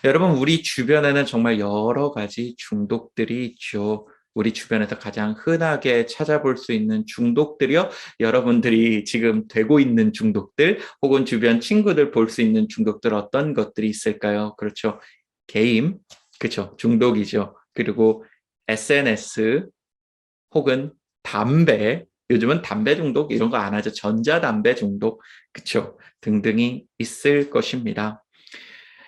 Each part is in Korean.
여러분, 우리 주변에는 정말 여러 가지 중독들이 있죠. 우리 주변에서 가장 흔하게 찾아볼 수 있는 중독들이요. 여러분들이 지금 되고 있는 중독들, 혹은 주변 친구들 볼 수 있는 중독들 어떤 것들이 있을까요? 그렇죠. 게임, 그렇죠. 중독이죠. 그리고 SNS, 혹은 담배, 요즘은 담배 중독 이런 거 안 하죠. 전자담배 중독, 그렇죠. 등등이 있을 것입니다.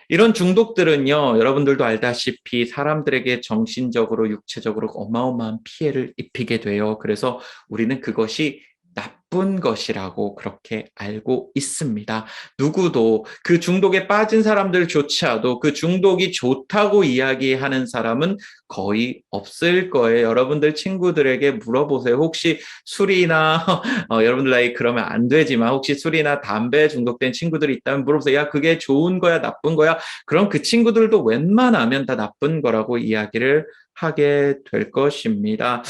이런 중독들은요, 여러분들도 알다시피 사람들에게 정신적으로, 육체적으로 어마어마한 피해를 입히게 돼요. 그래서 우리는 그것이 나쁜 것이라고 그렇게 알고 있습니다. 누구도 그 중독에 빠진 사람들조차도 그 중독이 좋다고 이야기하는 사람은 거의 없을 거예요. 여러분들 친구들에게 물어보세요. 혹시 술이나 여러분들 나이 그러면 안 되지만 혹시 술이나 담배 중독된 친구들이 있다면 물어보세요. 야, 그게 좋은 거야, 나쁜 거야? 그럼 그 친구들도 웬만하면 다 나쁜 거라고 이야기를 하게 될 것입니다.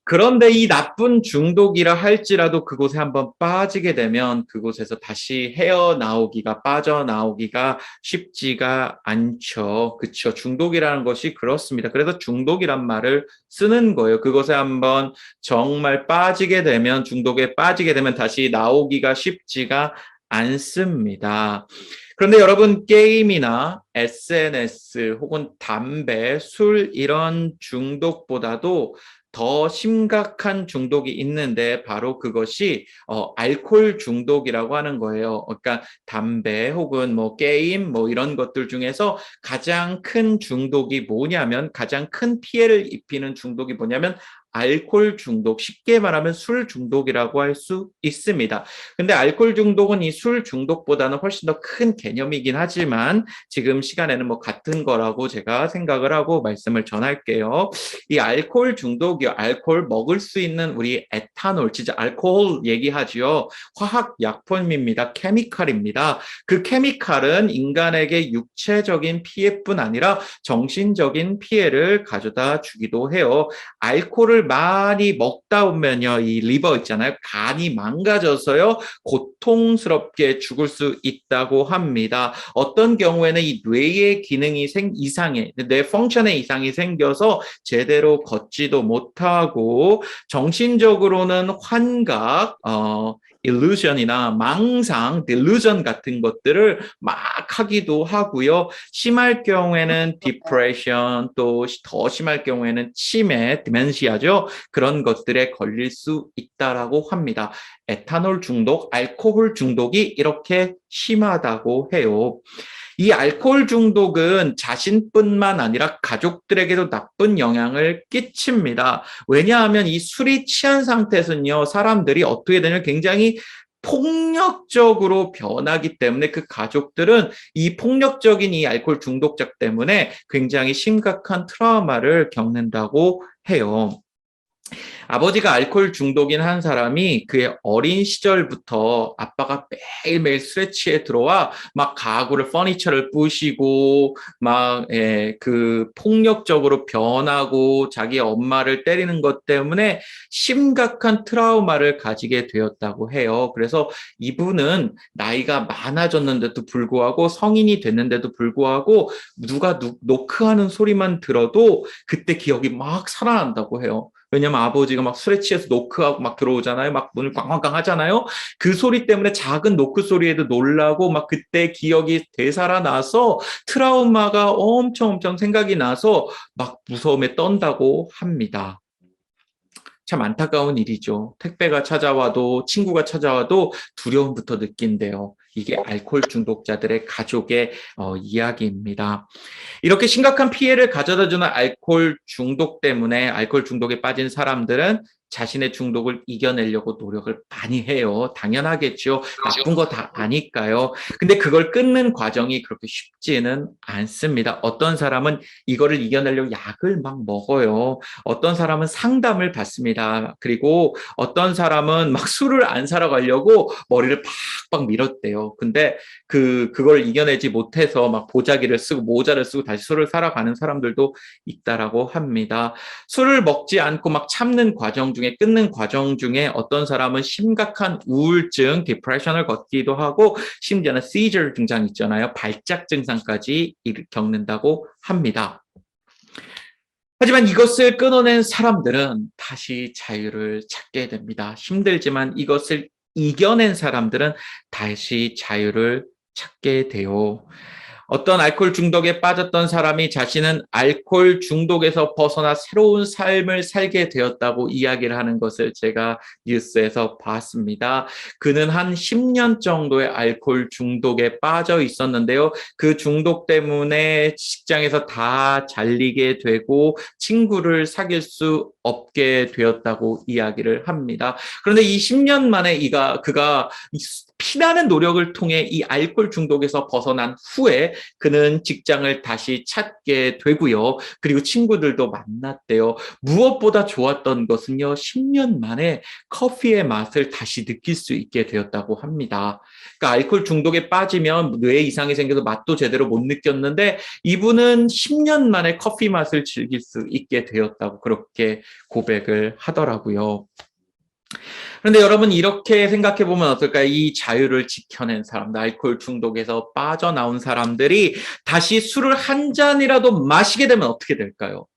그런데 이 나쁜 중독이라 할지라도 그곳에 한번 빠지게 되면 그곳에서 다시 헤어나오기가, 빠져나오기가 쉽지가 않죠. 그렇죠. 중독이라는 것이 그렇습니다. 그래서 중독이란 말을 쓰는 거예요. 그곳에 한번 정말 빠지게 되면, 중독에 빠지게 되면 다시 나오기가 쉽지가 않습니다. 그런데 여러분, 게임이나 SNS 혹은 담배, 술 이런 중독보다도 더 심각한 중독이 있는데 바로 그것이 알코올 중독이라고 하는 거예요. 그러니까 담배 혹은 뭐 게임 뭐 이런 것들 중에서 가장 큰 중독이 뭐냐면, 가장 큰 피해를 입히는 중독이 뭐냐면 알코올 중독, 쉽게 말하면 술 중독이라고 할 수 있습니다. 근데 알코올 중독은 이 술 중독보다는 훨씬 더 큰 개념이긴 하지만 지금 시간에는 뭐 같은 거라고 제가 생각을 하고 말씀을 전할게요. 이 알코올 중독이요. 알코올 먹을 수 있는 우리 에탄올, 진짜 알코올 얘기하지요. 화학 약품입니다. 케미칼입니다. 그 케미칼은 인간에게 육체적인 피해뿐 아니라 정신적인 피해를 가져다 주기도 해요. 알코올을 많이 먹다 보면요, 이 리버 있잖아요. 간이 망가져서요, 고통스럽게 죽을 수 있다고 합니다. 어떤 경우에는 이 뇌의 기능이 이상해, 뇌 펑션에 이상이 생겨서 제대로 걷지도 못하고 정신적으로는 환각, illusion이나 망상, delusion 같은 것들을 막 하기도 하고요. 심할 경우에는 depression, 또 더 심할 경우에는 치매, dementia죠. 그런 것들에 걸릴 수 있다라고 합니다. 에탄올 중독, 알코올 중독이 이렇게 심하다고 해요. 이 알코올 중독은 자신뿐만 아니라 가족들에게도 나쁜 영향을 끼칩니다. 왜냐하면 이 술이 취한 상태에서는요, 사람들이 어떻게 되냐면 굉장히 폭력적으로 변하기 때문에 그 가족들은 이 폭력적인 이 알코올 중독자 때문에 굉장히 심각한 트라우마를 겪는다고 해요. 아버지가 알코올 중독인 한 사람이 그의 어린 시절부터 아빠가 매일매일 술에 취해 들어와 막 가구를, 퍼니처를 부시고 막 그 폭력적으로 변하고 자기 엄마를 때리는 것 때문에 심각한 트라우마를 가지게 되었다고 해요. 그래서 이분은 나이가 많아졌는데도 불구하고, 성인이 됐는데도 불구하고 누가 노크하는 소리만 들어도 그때 기억이 막 살아난다고 해요. 왜냐면 아버지가 막 술에 취해서 노크하고 막 들어오잖아요. 막 문을 꽝꽝꽝 하잖아요. 그 소리 때문에 작은 노크 소리에도 놀라고 막 그때 기억이 되살아나서 트라우마가 엄청 생각이 나서 막 무서움에 떤다고 합니다. 참 안타까운 일이죠. 택배가 찾아와도, 친구가 찾아와도 두려움부터 느낀대요. 이게 알코올 중독자들의 가족의 이야기입니다. 이렇게 심각한 피해를 가져다주는 알코올 중독 때문에, 알코올 중독에 빠진 사람들은 자신의 중독을 이겨내려고 노력을 많이 해요. 당연하겠죠. 나쁜 거 다 아니까요. 근데 그걸 끊는 과정이 그렇게 쉽지는 않습니다. 어떤 사람은 이거를 이겨내려고 약을 막 먹어요. 어떤 사람은 상담을 받습니다. 그리고 어떤 사람은 막 술을 안 사러 가려고 머리를 팍팍 밀었대요. 근데 그걸 이겨내지 못해서 막 보자기를 쓰고 모자를 쓰고 다시 술을 사러 가는 사람들도 있다라고 합니다. 술을 먹지 않고 막 참는 과정 중에 끊는 과정 중에 어떤 사람은 심각한 우울증, 디프레션을 겪기도 하고 심지어는 seizure 증상 있잖아요. 발작 증상까지 겪는다고 합니다. 하지만 이것을 끊어낸 사람들은 다시 자유를 찾게 됩니다. 힘들지만 이것을 이겨낸 사람들은 다시 자유를 찾게 돼요. 어떤 알코올 중독에 빠졌던 사람이 자신은 알코올 중독에서 벗어나 새로운 삶을 살게 되었다고 이야기를 하는 것을 제가 뉴스에서 봤습니다. 그는 한 10년 정도의 알코올 중독에 빠져 있었는데요. 그 중독 때문에 직장에서 다 잘리게 되고 친구를 사귈 수 없게 되었다고 이야기를 합니다. 그런데 이 10년 만에 그가 피나는 노력을 통해 이 알코올 중독에서 벗어난 후에 그는 직장을 다시 찾게 되고요. 그리고 친구들도 만났대요. 무엇보다 좋았던 것은요. 10년 만에 커피의 맛을 다시 느낄 수 있게 되었다고 합니다. 그러니까 알코올 중독에 빠지면 뇌 이상이 생겨서 맛도 제대로 못 느꼈는데 이분은 10년 만에 커피 맛을 즐길 수 있게 되었다고 그렇게 고백을 하더라고요. 그런데 여러분 이렇게 생각해 보면 어떨까요? 이 자유를 지켜낸 사람들, 알코올 중독에서 빠져나온 사람들이 다시 술을 한 잔이라도 마시게 되면 어떻게 될까요?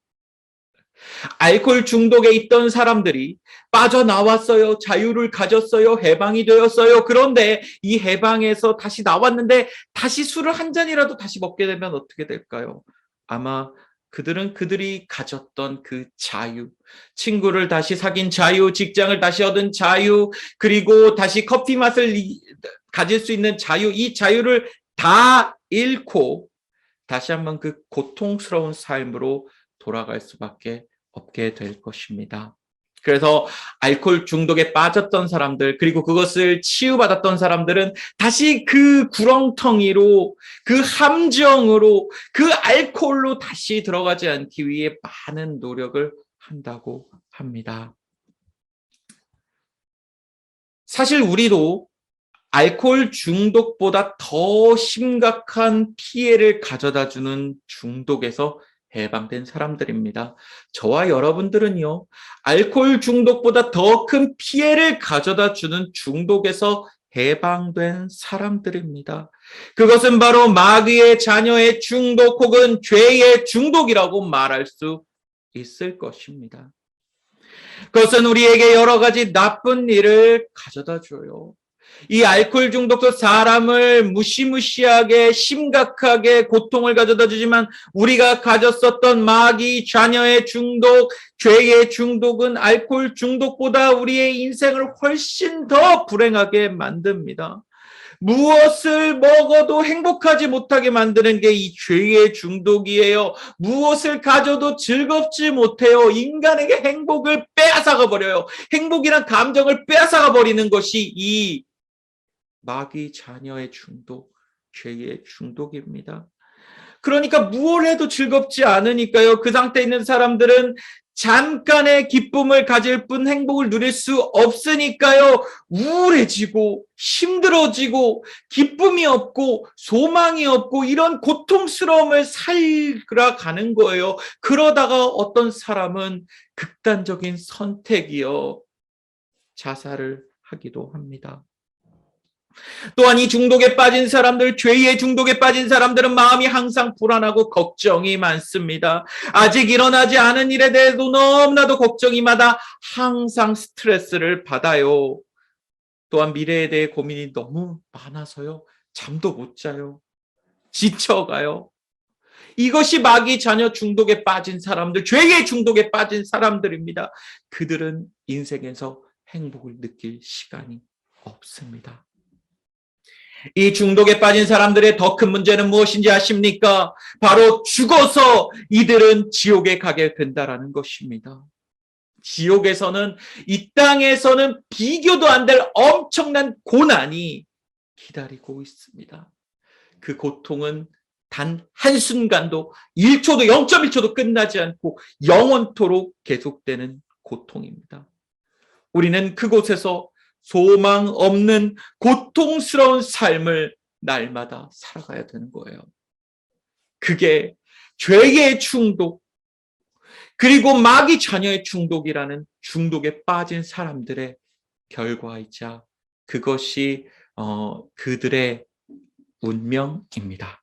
알코올 중독에 있던 사람들이 빠져나왔어요. 자유를 가졌어요. 해방이 되었어요. 그런데 이 해방에서 다시 나왔는데 다시 술을 한 잔이라도 다시 먹게 되면 어떻게 될까요? 아마 그들은 그들이 가졌던 그 자유, 친구를 다시 사귄 자유, 직장을 다시 얻은 자유, 그리고 다시 커피 맛을 가질 수 있는 자유, 이 자유를 다 잃고 다시 한번 그 고통스러운 삶으로 돌아갈 수밖에 없게 될 것입니다. 그래서 알코올 중독에 빠졌던 사람들, 그리고 그것을 치유받았던 사람들은 다시 그 구렁텅이로, 그 함정으로, 그 알코올로 다시 들어가지 않기 위해 많은 노력을 한다고 합니다. 사실 우리도 알코올 중독보다 더 심각한 피해를 가져다주는 중독에서 해방된 사람들입니다. 저와 여러분들은요, 알코올 중독보다 더 큰 피해를 가져다주는 중독에서 해방된 사람들입니다. 그것은 바로 마귀의 자녀의 중독 혹은 죄의 중독이라고 말할 수 있을 것입니다. 그것은 우리에게 여러 가지 나쁜 일을 가져다 줘요. 이 알코올 중독도 사람을 무시무시하게 심각하게 고통을 가져다 주지만 우리가 가졌었던 마귀 자녀의 중독, 죄의 중독은 알코올 중독보다 우리의 인생을 훨씬 더 불행하게 만듭니다. 무엇을 먹어도 행복하지 못하게 만드는 게 이 죄의 중독이에요. 무엇을 가져도 즐겁지 못해요. 인간에게 행복을 빼앗아가 버려요. 행복이란 감정을 빼앗아가 버리는 것이 이 마귀 자녀의 중독, 죄의 중독입니다. 그러니까 무엇을 해도 즐겁지 않으니까요. 그 상태에 있는 사람들은 잠깐의 기쁨을 가질 뿐 행복을 누릴 수 없으니까요. 우울해지고 힘들어지고 기쁨이 없고 소망이 없고 이런 고통스러움을 살아가는 거예요. 그러다가 어떤 사람은 극단적인 선택이요. 자살을 하기도 합니다. 또한 이 중독에 빠진 사람들, 죄의 중독에 빠진 사람들은 마음이 항상 불안하고 걱정이 많습니다. 아직 일어나지 않은 일에 대해서도 너무나도 걱정이 많아 항상 스트레스를 받아요. 또한 미래에 대해 고민이 너무 많아서요. 잠도 못 자요. 지쳐가요. 이것이 마귀 자녀 중독에 빠진 사람들, 죄의 중독에 빠진 사람들입니다. 그들은 인생에서 행복을 느낄 시간이 없습니다. 이 중독에 빠진 사람들의 더 큰 문제는 무엇인지 아십니까? 바로 죽어서 이들은 지옥에 가게 된다라는 것입니다. 지옥에서는 이 땅에서는 비교도 안 될 엄청난 고난이 기다리고 있습니다. 그 고통은 단 한순간도 1초도 0.1초도 끝나지 않고 영원토록 계속되는 고통입니다. 우리는 그곳에서 소망 없는 고통스러운 삶을 날마다 살아가야 되는 거예요. 그게 죄의 중독, 그리고 마귀 자녀의 중독이라는 중독에 빠진 사람들의 결과이자 그것이 그들의 운명입니다.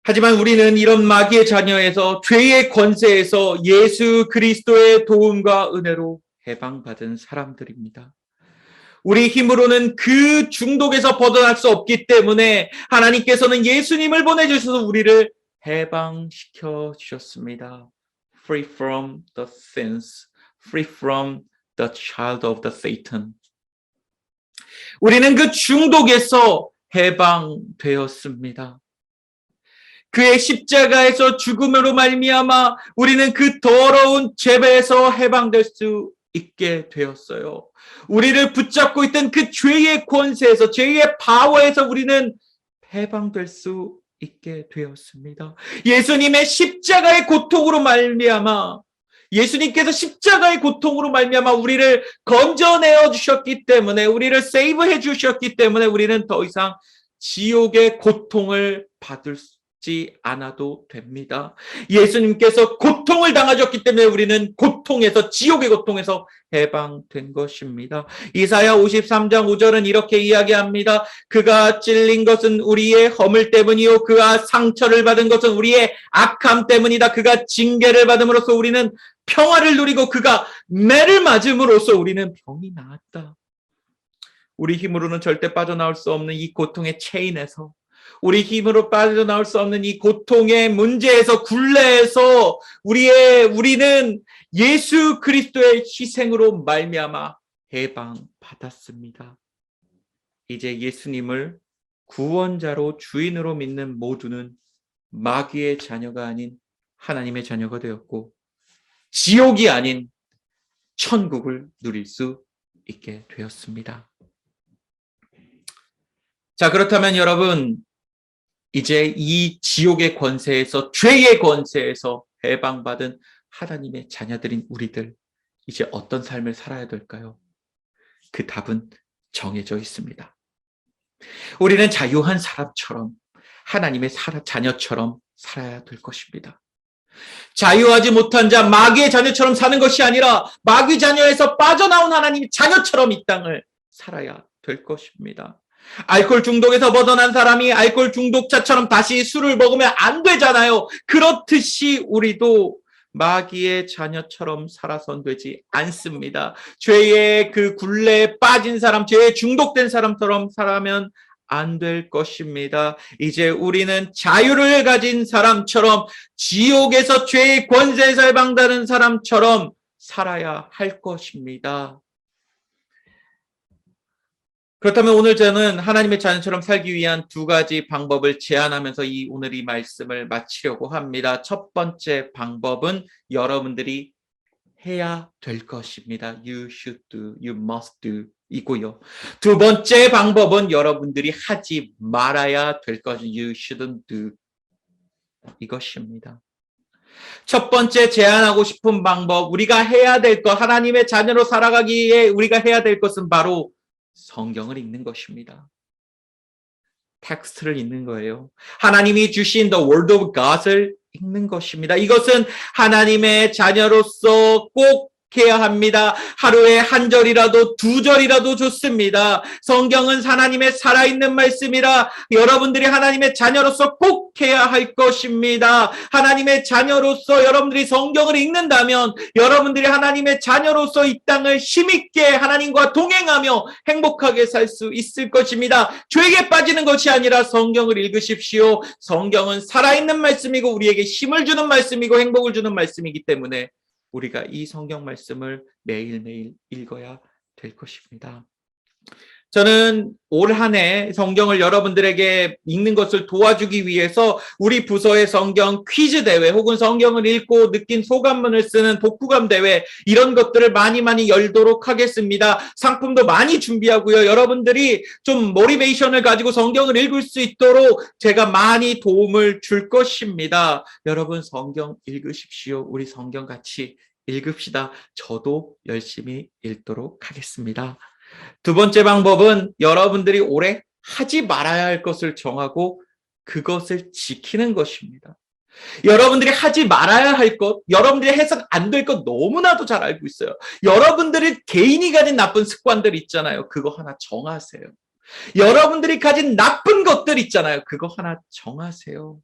하지만 우리는 이런 마귀의 자녀에서 죄의 권세에서 예수 그리스도의 도움과 은혜로 해방받은 사람들입니다. 우리 힘으로는 그 중독에서 벗어날 수 없기 때문에 하나님께서는 예수님을 보내주셔서 우리를 해방시켜 주셨습니다. Free from the sins, free from the child of the Satan. 우리는 그 중독에서 해방되었습니다. 그의 십자가에서 죽음으로 말미암아 우리는 그 더러운 죄에서 해방될 수 있게 되었어요. 우리를 붙잡고 있던 그 죄의 권세에서, 죄의 파워에서 우리는 해방될 수 있게 되었습니다. 예수님의 십자가의 고통으로 말미암아, 예수님께서 십자가의 고통으로 말미암아 우리를 건져내어 주셨기 때문에, 우리를 세이브해 주셨기 때문에 우리는 더 이상 지옥의 고통을 받을 지 않아도 됩니다. 예수님께서 고통을 당하셨기 때문에 우리는 고통에서, 지옥의 고통에서 해방된 것입니다. 이사야 53장 5절은 이렇게 이야기합니다. 그가 찔린 것은 우리의 허물 때문이요 그가 상처를 받은 것은 우리의 악함 때문이다. 그가 징계를 받음으로써 우리는 평화를 누리고 그가 매를 맞음으로써 우리는 병이 나았다. 우리 힘으로는 절대 빠져나올 수 없는 이 고통의 체인에서, 우리 힘으로 빠져나올 수 없는 이 고통의 문제에서, 굴레에서 우리는 예수 그리스도의 희생으로 말미암아 해방받았습니다. 이제 예수님을 구원자로 주인으로 믿는 모두는 마귀의 자녀가 아닌 하나님의 자녀가 되었고 지옥이 아닌 천국을 누릴 수 있게 되었습니다. 자, 그렇다면 여러분, 이제 이 지옥의 권세에서, 죄의 권세에서 해방받은 하나님의 자녀들인 우리들, 이제 어떤 삶을 살아야 될까요? 그 답은 정해져 있습니다. 우리는 자유한 사람처럼, 하나님의 자녀처럼 살아야 될 것입니다. 자유하지 못한 자, 마귀의 자녀처럼 사는 것이 아니라 마귀 자녀에서 빠져나온 하나님의 자녀처럼 이 땅을 살아야 될 것입니다. 알코올 중독에서 벗어난 사람이 알코올 중독자처럼 다시 술을 먹으면 안 되잖아요. 그렇듯이 우리도 마귀의 자녀처럼 살아선 되지 않습니다. 죄의 그 굴레에 빠진 사람, 죄에 중독된 사람처럼 살아면 안 될 것입니다. 이제 우리는 자유를 가진 사람처럼, 지옥에서 죄의 권세에서 해방되는 사람처럼 살아야 할 것입니다. 그렇다면 오늘 저는 하나님의 자녀처럼 살기 위한 두 가지 방법을 제안하면서 오늘 이 말씀을 마치려고 합니다. 첫 번째 방법은 여러분들이 해야 될 것입니다. You should do, you must do 이고요. 두 번째 방법은 여러분들이 하지 말아야 될 것은 you shouldn't do 이것입니다. 첫 번째 제안하고 싶은 방법, 우리가 해야 될 것, 하나님의 자녀로 살아가기에 우리가 해야 될 것은 바로 성경을 읽는 것입니다. 텍스트를 읽는 거예요. 하나님이 주신 The Word of God을 읽는 것입니다. 이것은 하나님의 자녀로서 꼭 해야 합니다. 하루에 한 절이라도 두 절이라도 좋습니다. 성경은 하나님의 살아있는 말씀이라 여러분들이 하나님의 자녀로서 꼭 해야 할 것입니다. 하나님의 자녀로서 여러분들이 성경을 읽는다면 여러분들이 하나님의 자녀로서 이 땅을 힘있게 하나님과 동행하며 행복하게 살 수 있을 것입니다. 죄에 빠지는 것이 아니라 성경을 읽으십시오. 성경은 살아있는 말씀이고 우리에게 힘을 주는 말씀이고 행복을 주는 말씀이기 때문에 우리가 이 성경 말씀을 매일매일 읽어야 될 것입니다. 저는 올 한 해 성경을 여러분들에게 읽는 것을 도와주기 위해서 우리 부서의 성경 퀴즈 대회 혹은 성경을 읽고 느낀 소감문을 쓰는 독후감 대회 이런 것들을 많이 열도록 하겠습니다. 상품도 많이 준비하고요. 여러분들이 좀 모티베이션을 가지고 성경을 읽을 수 있도록 제가 많이 도움을 줄 것입니다. 여러분 성경 읽으십시오. 우리 성경 같이 읽읍시다. 저도 열심히 읽도록 하겠습니다. 두 번째 방법은 여러분들이 올해 하지 말아야 할 것을 정하고 그것을 지키는 것입니다. 여러분들이 하지 말아야 할 것, 여러분들이 해서는 안 될 것 너무나도 잘 알고 있어요. 여러분들이 개인이 가진 나쁜 습관들 있잖아요. 그거 하나 정하세요. 여러분들이 가진 나쁜 것들 있잖아요. 그거 하나 정하세요.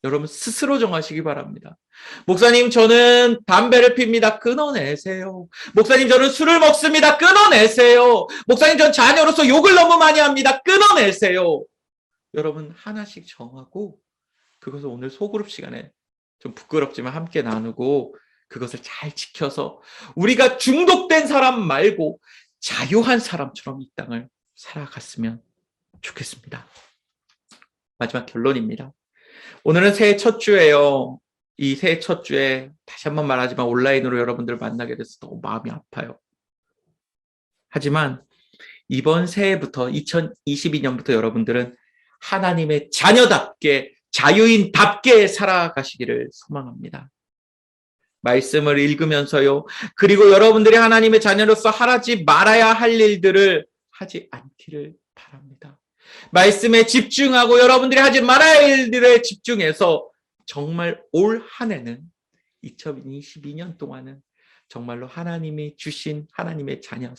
여러분 스스로 정하시기 바랍니다. 목사님, 저는 담배를 핍니다. 끊어내세요. 목사님, 저는 술을 먹습니다. 끊어내세요. 목사님, 전 자녀로서 욕을 너무 많이 합니다. 끊어내세요. 여러분 하나씩 정하고 그것을 오늘 소그룹 시간에 좀 부끄럽지만 함께 나누고 그것을 잘 지켜서 우리가 중독된 사람 말고 자유한 사람처럼 이 땅을 살아갔으면 좋겠습니다. 마지막 결론입니다. 오늘은 새해 첫 주예요. 이 새해 첫 주에 다시 한번 말하지만 온라인으로 여러분들 만나게 돼서 너무 마음이 아파요. 하지만 이번 새해부터 2022년부터 여러분들은 하나님의 자녀답게 자유인답게 살아가시기를 소망합니다. 말씀을 읽으면서요. 그리고 여러분들이 하나님의 자녀로서 하지 말아야 할 일들을 하지 않기를 바랍니다. 말씀에 집중하고 여러분들이 하지 말아야 할 일들에 집중해서 정말 올 한 해는 2022년 동안은 정말로 하나님이 주신 하나님의 자녀의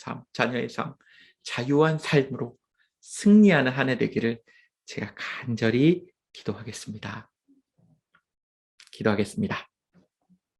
삶, 자유한 삶으로 승리하는 한 해 되기를 제가 간절히 기도하겠습니다. 기도하겠습니다.